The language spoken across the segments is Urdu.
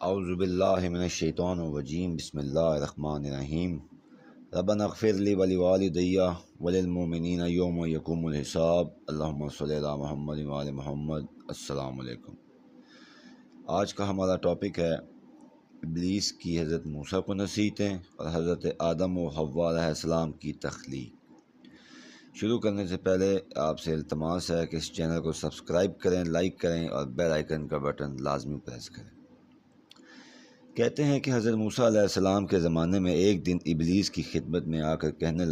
اعوذ باللہ من الشیطان الرجیم بسم اللہ الرحمن الرحیم ربنا اغفر لی ولوالدی وللمؤمنین یوم یقوم الحساب اللہم صلی علی محمد وعلی محمد۔ السلام علیکم۔ آج کا ہمارا ٹاپک ہے ابلیس کی حضرت موسیٰ کو نصیحتیں اور حضرت آدم و حوا علیہ السلام کی تخلیق۔ شروع کرنے سے پہلے آپ سے التماس ہے کہ اس چینل کو سبسکرائب کریں، لائک کریں اور بیل آئیکن کا بٹن لازمی پریس کریں۔ کہتے ہیں کہ حضرت موسیٰ علیہ السلام کے زمانے میں ایک دن ابلیس ان کی خدمت میں آ کر کہنے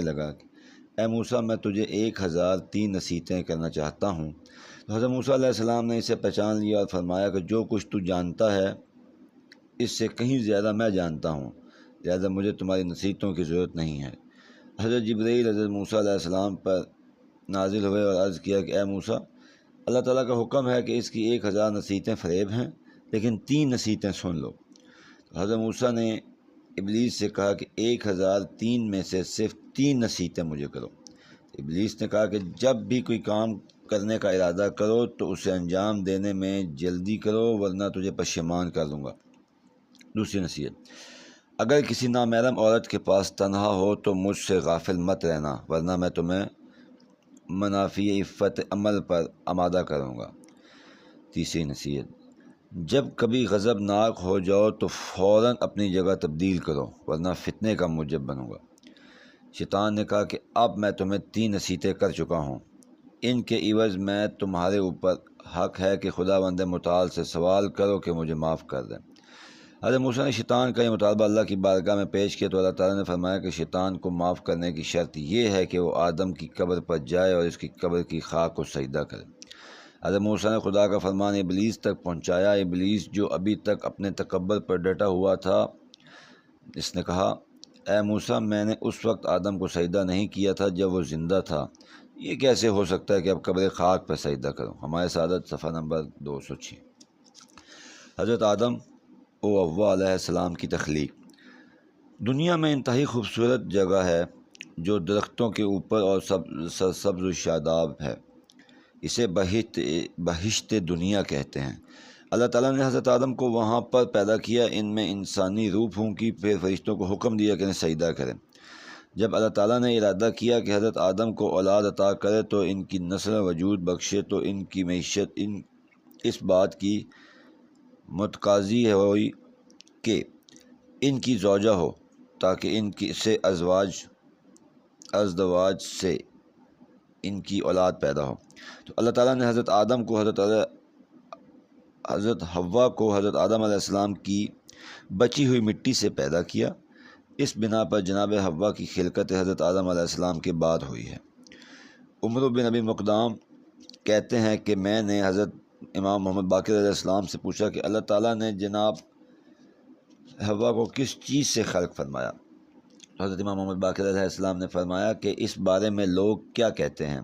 لگا کہ اے موسیٰ، میں تجھے 1003 نصیحتیں کرنا چاہتا ہوں۔ تو حضرت موسیٰ علیہ السلام نے اسے پہچان لیا اور فرمایا کہ جو کچھ تو جانتا ہے اس سے کہیں زیادہ میں جانتا ہوں، لہذا مجھے تمہاری نصیحتوں کی ضرورت نہیں ہے۔ حضرت جبرائیل حضرت موسیٰ علیہ السلام پر نازل ہوئے اور عرض کیا کہ اے موسیٰ، اللہ تعالیٰ کا حکم ہے کہ اس کی 1000 نصیحتیں فریب ہیں، لیکن 3 نصیحتیں سن لو۔ حضرت موسیٰ نے ابلیس سے کہا کہ 1003 میں سے صرف 3 نصیحتیں مجھے کرو۔ ابلیس نے کہا کہ جب بھی کوئی کام کرنے کا ارادہ کرو تو اسے انجام دینے میں جلدی کرو، ورنہ تجھے پشیمان کر دوں گا۔ دوسری نصیحت، اگر کسی نامحرم عورت کے پاس تنہا ہو تو مجھ سے غافل مت رہنا، ورنہ میں تمہیں منافی عفت عمل پر آمادہ کروں گا۔ تیسری نصیحت، جب کبھی غضب ناک ہو جاؤ تو فوراً اپنی جگہ تبدیل کرو، ورنہ فتنے کا موجب بنوں گا۔ شیطان نے کہا کہ اب میں تمہیں 3 نصیحتیں کر چکا ہوں، ان کے عوض میں تمہارے اوپر حق ہے کہ خداوند متعال سے سوال کرو کہ مجھے معاف کر دیں۔ حضرت موسیٰ نے شیطان کا یہ مطالبہ اللہ کی بارگاہ میں پیش کیا تو اللہ تعالیٰ نے فرمایا کہ شیطان کو معاف کرنے کی شرط یہ ہے کہ وہ آدم کی قبر پر جائے اور اس کی قبر کی خاک کو سجدہ کرے۔ حضرت موسیٰ نے خدا کا فرمان ابلیس تک پہنچایا۔ ابلیس جو ابھی تک اپنے تکبر پر ڈٹا ہوا تھا، اس نے کہا اے موسیٰ، میں نے اس وقت آدم کو سجدہ نہیں کیا تھا جب وہ زندہ تھا، یہ کیسے ہو سکتا ہے کہ اب قبر خاک پر سجدہ کروں؟ ہمارے سعادت صفحہ نمبر 206۔ حضرت آدم و حوا علیہ السلام کی تخلیق۔ دنیا میں انتہائی خوبصورت جگہ ہے جو درختوں کے اوپر اور سرسبز و شاداب ہے، اسے بہشت دنیا کہتے ہیں۔ اللہ تعالیٰ نے حضرت آدم کو وہاں پر پیدا کیا، ان میں انسانی روح پھونکی، پھر فرشتوں کو حکم دیا کہ انہیں سجدہ کریں۔ جب اللہ تعالیٰ نے ارادہ کیا کہ حضرت آدم کو اولاد عطا کرے تو ان کی نسل وجود بخشے، تو ان کی معیشت اس بات کی متقاضی ہوئی کہ ان کی زوجہ ہو، تاکہ ان کی سے ازدواج سے ان کی اولاد پیدا ہو۔ تو اللہ تعالیٰ نے حضرت آدم کو حضرت حوا کو حضرت آدم علیہ السلام کی بچی ہوئی مٹی سے پیدا کیا۔ اس بنا پر جناب حوا کی خلقت حضرت آدم علیہ السلام کے بعد ہوئی ہے۔ عمر بن ابی مقدام کہتے ہیں کہ میں نے حضرت امام محمد باقر علیہ السلام سے پوچھا کہ اللہ تعالیٰ نے جناب حوا کو کس چیز سے خلق فرمایا؟ حضرت امام محمد باقر علیہ السلام نے فرمایا کہ اس بارے میں لوگ کیا کہتے ہیں؟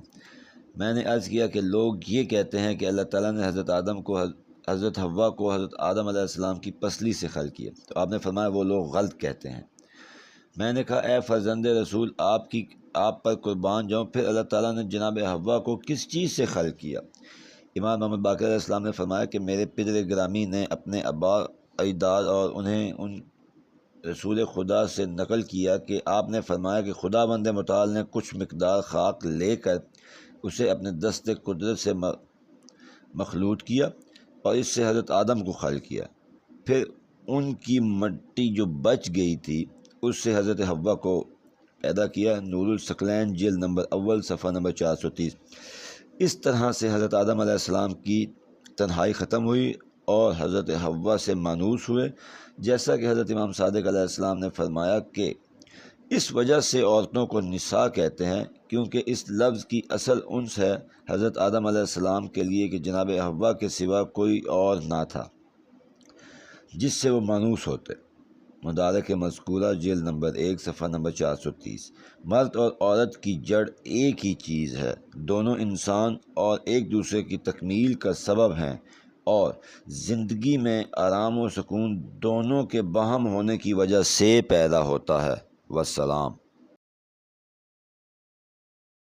میں نے عرض کیا کہ لوگ یہ کہتے ہیں کہ اللہ تعالیٰ نے حضرت حوا کو حضرت آدم علیہ السلام کی پسلی سے خلق کیا۔ تو آپ نے فرمایا وہ لوگ غلط کہتے ہیں۔ میں نے کہا اے فرزند رسول، آپ پر قربان جاؤں، پھر اللہ تعالیٰ نے جناب حوا کو کس چیز سے خلق کیا؟ امام محمد باقر علیہ السلام نے فرمایا کہ میرے پدر گرامی نے اپنے آبا اجداد اور انہیں ان رسول خدا سے نقل کیا کہ آپ نے فرمایا کہ خداوند متعال نے کچھ مقدار خاک لے کر اسے اپنے دست قدرت سے مخلوط کیا اور اس سے حضرت آدم کو خلق کیا، پھر ان کی مٹی جو بچ گئی تھی اس سے حضرت حوا کو پیدا کیا۔ نور الثقلین جلد نمبر اول صفحہ نمبر 430۔ اس طرح سے حضرت آدم علیہ السلام کی تنہائی ختم ہوئی اور حضرت حوا سے مانوس ہوئے، جیسا کہ حضرت امام صادق علیہ السلام نے فرمایا کہ اس وجہ سے عورتوں کو نساء کہتے ہیں، کیونکہ اس لفظ کی اصل انس ہے حضرت آدم علیہ السلام کے لیے کہ جناب حوا کے سوا کوئی اور نہ تھا جس سے وہ مانوس ہوتے۔ مدارک مذکورہ جلد نمبر 1 صفحہ نمبر 430۔ مرد اور عورت کی جڑ ایک ہی چیز ہے، دونوں انسان اور ایک دوسرے کی تکمیل کا سبب ہیں اور زندگی میں آرام و سکون دونوں کے باہم ہونے کی وجہ سے پیدا ہوتا ہے۔ والسلام۔